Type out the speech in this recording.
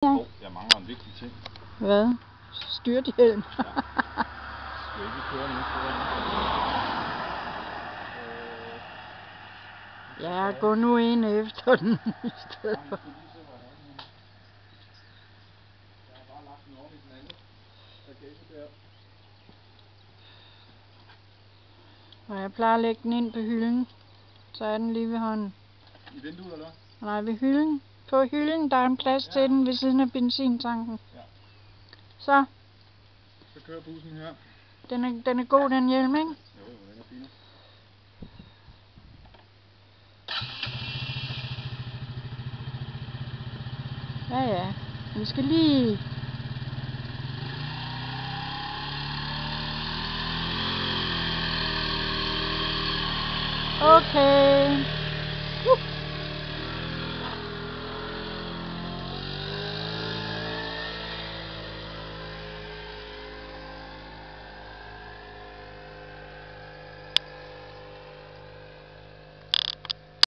Ja. Jeg mangler en vigtig ting. Hvad? Styrthjelm. Ja. Skal ikke køre nu? Ja, gå nu ind efter den i stedet for. Og jeg plejer at lægge den ind på hylden, så er den lige ved hånden. I vinduet eller? Nej, ved hylden. På hylden, der er en plads til den ved siden af benzintanken. Ja. Så. Så kører bussen her. Den er god, den hjelm, ikke? Jo, den er fin. Ja, ja. Vi skal lige... Okay.